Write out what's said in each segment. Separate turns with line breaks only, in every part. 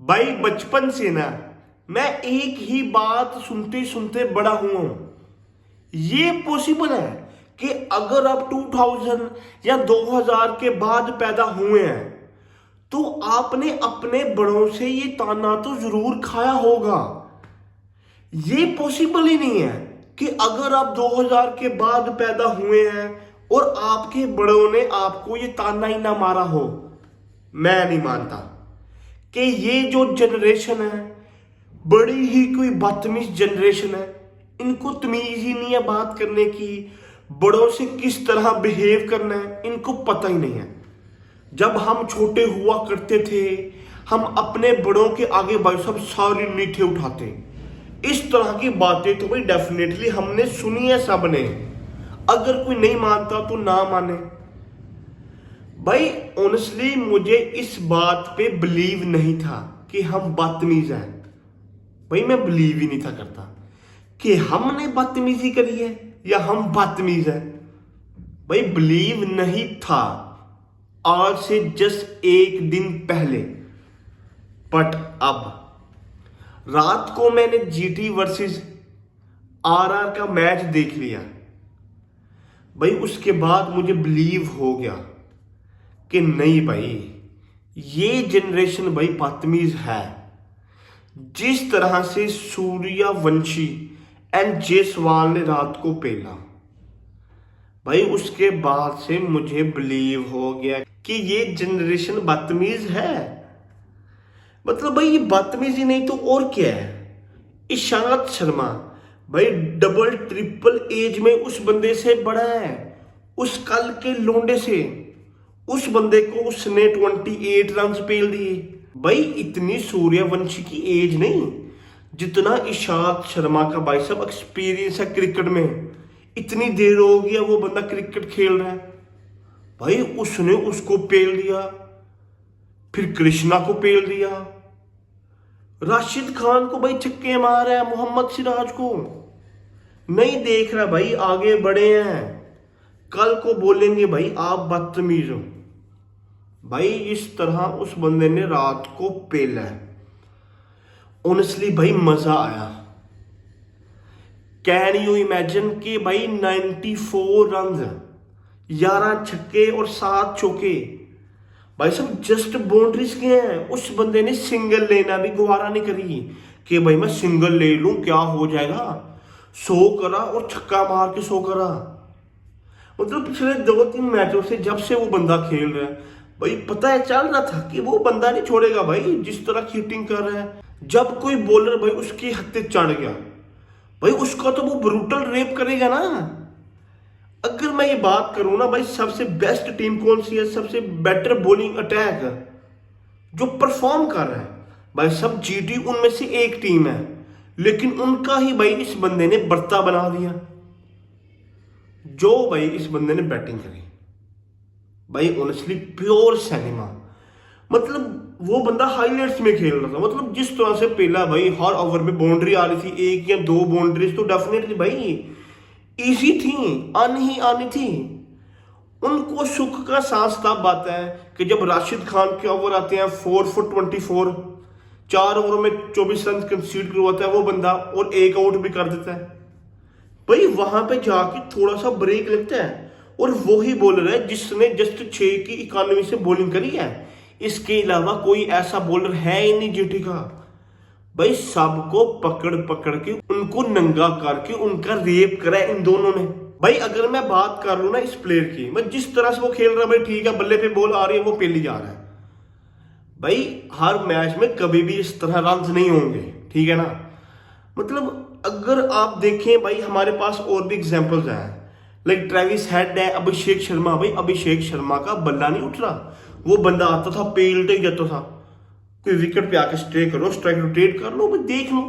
भाई बचपन से ना मैं एक ही बात सुनते सुनते बड़ा हुआ हूं। ये पॉसिबल है कि अगर आप 2000 या 2000 के बाद पैदा हुए हैं तो आपने अपने बड़ों से ये ताना तो जरूर खाया होगा। ये पॉसिबल ही नहीं है कि अगर आप 2000 के बाद पैदा हुए हैं और आपके बड़ों ने आपको ये ताना ही ना मारा हो। मैं नहीं मानता कि ये जो जनरेशन है बड़ी ही कोई बदतमीज जनरेशन है। इनको तमीज ही नहीं है बात करने की, बड़ों से किस तरह बिहेव करना है इनको पता ही नहीं है। जब हम छोटे हुआ करते थे हम अपने बड़ों के आगे भाई साहब सारी नीठे उठाते। इस तरह की बातें तो भाई डेफिनेटली हमने सुनी है सबने। अगर कोई नहीं मानता तो ना माने। भाई ऑनेस्टली मुझे इस बात पे बिलीव नहीं था कि हम बदतमीज हैं। भाई मैं बिलीव ही नहीं था करता कि हमने बदतमीजी करी है या हम बदतमीज हैं। भाई बिलीव नहीं था आज से जस्ट एक दिन पहले। बट अब रात को मैंने जीटी वर्सेस आरआर का मैच देख लिया। भाई उसके बाद मुझे बिलीव हो गया कि नहीं भाई ये जनरेशन भाई बदतमीज है। जिस तरह से सूर्यवंशी एंड जायसवाल ने रात को पेला, भाई उसके बाद से मुझे बिलीव हो गया कि ये जनरेशन बदतमीज है। मतलब भाई ये बदतमीजी नहीं तो और क्या है। ईशांत शर्मा भाई डबल ट्रिपल एज में उस बंदे से बड़ा है, उस कल के लोंडे से। उस बंदे को उसने 28 रन पेल दिए। भाई इतनी सूर्यवंशी की एज नहीं जितना ईशांत शर्मा का भाई सब एक्सपीरियंस है क्रिकेट में। इतनी देर हो गया वो बंदा क्रिकेट खेल रहा है। भाई उसने उसको पेल दिया, फिर कृष्णा को पेल दिया, राशिद खान को भाई छक्के मार रहा है, मोहम्मद सिराज को नहीं देख रहा। भाई आगे बढ़े हैं, कल को बोलेंगे भाई आप बदतमीज हो। भाई इस तरह उस बंदे ने रात को पेला है। ऑनेस्टली भाई मजा आया। कैन यू इमेजिन कि भाई 94 रन, 11 छक्के और 7 चौके, भाई सब जस्ट बाउंड्रीज के हैं। उस बंदे ने सिंगल लेना भी गवारा नहीं करी कि भाई मैं सिंगल ले लूं क्या हो जाएगा। 100 करा और छक्का मार के 100 करा। मतलब पिछले 2-3 मैचों से जब से वो बंदा खेल रहा है भाई पता है चल रहा था कि वो बंदा नहीं छोड़ेगा। भाई जिस तरह हीटिंग कर रहा है, जब कोई बॉलर भाई उसकी हत्ते चढ़ गया भाई उसका तो वो ब्रूटल रेप करेगा ना। अगर मैं ये बात करूं ना भाई सबसे बेस्ट टीम कौन सी है, सबसे बेटर बॉलिंग अटैक जो परफॉर्म कर रहा है, भाई सब जीटी उनमें से एक टीम है। लेकिन उनका ही भाई इस बंदे ने बर्ता बना दिया। जो भाई इस बंदे ने बैटिंग करी भाई ऑनेस्टली प्योर सिनेमा। मतलब वो बंदा हाईलाइट्स में खेल रहा था। मतलब जिस तरह से पहला भाई हर ओवर में बाउंड्री आ रही थी, एक या दो बाउंड्रीज तो डेफिनेटली भाई इजी थी, आनी ही आनी थी। उनको सुख का सांस तब आता है कि जब राशिद खान के ओवर आते हैं 4 for 24, 4 ओवर में 24 रन कंसीड करवाता है वो बंदा और एक आउट भी कर देता है। भाई वहां पे जाके थोड़ा सा ब्रेक लगता है और वही बॉलर है जिसने जस्ट 6 की 91 से बॉलिंग करी है। इसके अलावा कोई ऐसा बॉलर है ही नहीं जीटी का। भाई सबको पकड़ पकड़ के उनको नंगा करके उनका रेप करा इन दोनों ने। भाई अगर मैं बात कर लूं ना इस प्लेयर की, मैं जिस तरह से वो खेल रहा है भाई ठीक है, बल्ले पे बॉल आ रही है वो पेली जा रहा है। भाई हर मैच में कभी भी इस तरह रन नहीं होंगे, ठीक है ना। मतलब अगर आप देखें भाई हमारे पास और भी एग्जांपल्स हैं। लाइक ट्रेविस हेड है, अभिषेक शर्मा। भाई अभिषेक शर्मा का बल्ला नहीं उठ रहा, वो बंदा आता था पेलते ही जाता था। कोई विकेट पे आके स्टे करो, स्ट्राइक रोटेट कर लो भाई देख लो,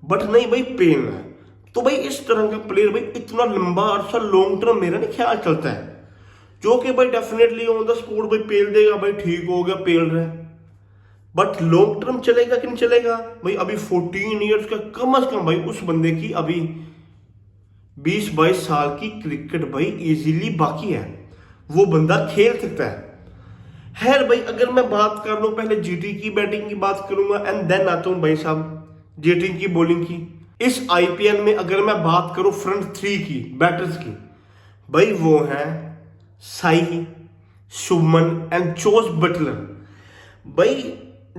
बट नहीं भाई पेलना है। तो भाई इस तरह का प्लेयर भाई इतना लंबा अरसा लॉन्ग टर्म मेरा नहीं ख्याल चलता है, जो कि भाई डेफिनेटली ऑन द स्पॉट भाई पेल देगा, भाई ठीक हो गया पेल रहा है। बट लॉन्ग टर्म चलेगा कि नहीं चलेगा भाई। अभी 14 ईयर्स का कम अज कम भाई उस बंदे की अभी 20-22 साल की क्रिकेट भाई इजीली बाकी है। वो बंदा खेल सकता है। खैर भाई, अगर मैं बात कर लूं, पहले जीटी की बैटिंग की बात करूंगा एंड देन आता हूं भाई साहब जीटी की बॉलिंग की। इस आईपीएल में अगर मैं बात करूं फ्रंट थ्री की बैटर्स की, भाई वो है Sai, Shubman and Jos Buttler. भाई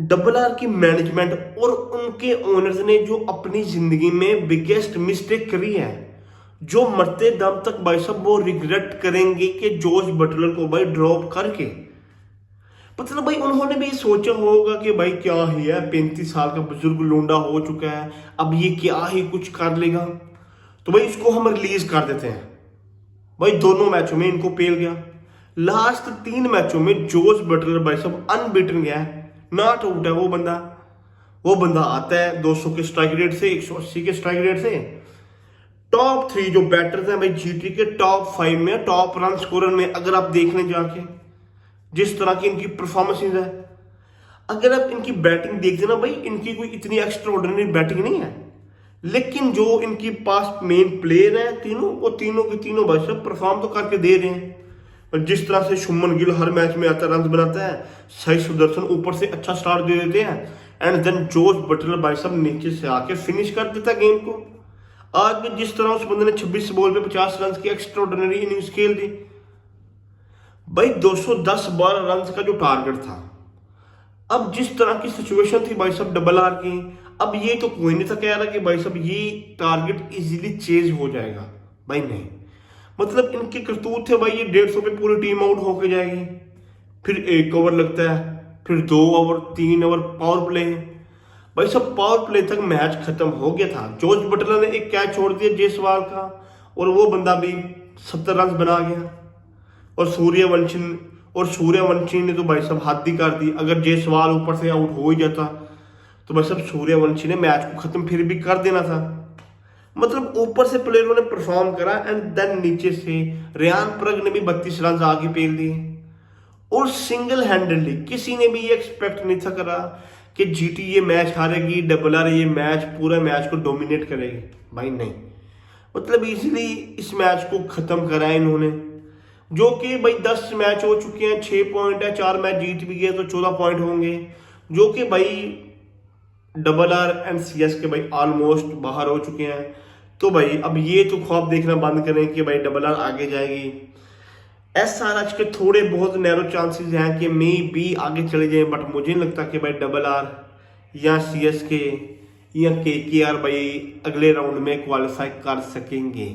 डबल आर की मैनेजमेंट और उनके ओनर्स ने जो अपनी जिंदगी में बिगेस्ट मिस्टेक करी है, जो मरते दम तक भाई साहब वो रिग्रेट करेंगे कि जोस बटलर को भाई ड्रॉप करके। मतलब भाई उन्होंने भी सोचा होगा कि भाई क्या ही है, 35 साल का बुजुर्ग लोंडा हो चुका है, अब ये क्या ही कुछ कर लेगा, तो भाई इसको हम रिलीज कर देते हैं। भाई दोनों मैचों में इनको पेल गया। लास्ट 3 मैचों में जोस बटलर भाई साहब अनबीटन गया है, नॉट आउट है वो बंदा आता है 200 के स्ट्राइक रेट से, 180 के स्ट्राइक रेट से। टॉप 3 जो बैटर्स हैं भाई जीटी के, टॉप 5 में, टॉप रन स्कोरर में अगर आप देख लें जाके, जिस तरह की इनकी परफॉर्मेंस है, अगर आप इनकी बैटिंग देखते ना भाई, इनकी कोई इतनी एक्स्ट्रा ऑर्डिनरी बैटिंग नहीं है, लेकिन जो इनकी पास मेन प्लेयर हैं तीनों, वो तीनों के तीनों भाई साहब परफॉर्म तो करके दे रहे हैं। और जिस तरह से शुभमन गिल हर मैच में आता है, रन बनाता है, साई सुदर्शन ऊपर से अच्छा स्टार्ट दे देते हैं, एंड देन जोस बटलर भाई साहब नीचे से आके फिनिश कर देता है गेम को। आज भी जिस तरह उस बंदे ने 26 बॉल पे 50 रन की एक्स्ट्रा ऑर्डिनरी इनिंग्स खेल दी भाई, 210-12 रन का जो टारगेट था। अब जिस तरह की सिचुएशन थी भाई साहब डबल आर की, अब ये तो कोई नहीं था कह रहा कि भाई साहब ये टारगेट इजीली चेज हो जाएगा, भाई नहीं। मतलब इनके करतूत थे भाई, ये 150 पे पूरी टीम आउट होके जाएगी, फिर 1 ओवर लगता है, फिर 2 ओवर, 3 ओवर पावर प्ले। भाई सब पावर प्ले तक मैच खत्म हो गया था। जोस बटलर ने एक कैच छोड़ दिया जयसवाल का, और वो बंदा भी 70 रन बना गया। और सूर्यवंशी ने तो भाई साहब हद ही कर दी। अगर जयसवाल ऊपर से आउट हो ही जाता तो भाई साहब सूर्यवंशी ने मैच को खत्म फिर भी कर देना था। मतलब ऊपर से प्लेयरों ने परफॉर्म करा, एंड देन नीचे से रेयान परग ने भी 32 रन आगे पेल दिए। और सिंगल हैंडेडली किसी ने भी ये एक्सपेक्ट नहीं था करा कि जीटी ये मैच हारेगी, डबल आर ये मैच पूरा मैच को डोमिनेट करेगी, भाई नहीं। मतलब इजीली इस मैच को खत्म करा है इन्होंने, जो कि भाई 10 मैच हो चुके हैं, 6 पॉइंट है, 4 मैच जीत भी गए तो 14 पॉइंट होंगे, जो कि भाई डबल आर एंड सीएस के भाई ऑलमोस्ट बाहर हो चुके हैं। तो भाई अब ये तो ख्वाब देखना बंद करें कि भाई डबल आर आगे जाएगी। एसआरएच के थोड़े बहुत नैरो चांसेस हैं कि मे भी आगे चले जाएं, बट मुझे नहीं लगता कि भाई डबल आर या सीएसके या केकेआर भाई अगले राउंड में क्वालिफाई कर सकेंगे।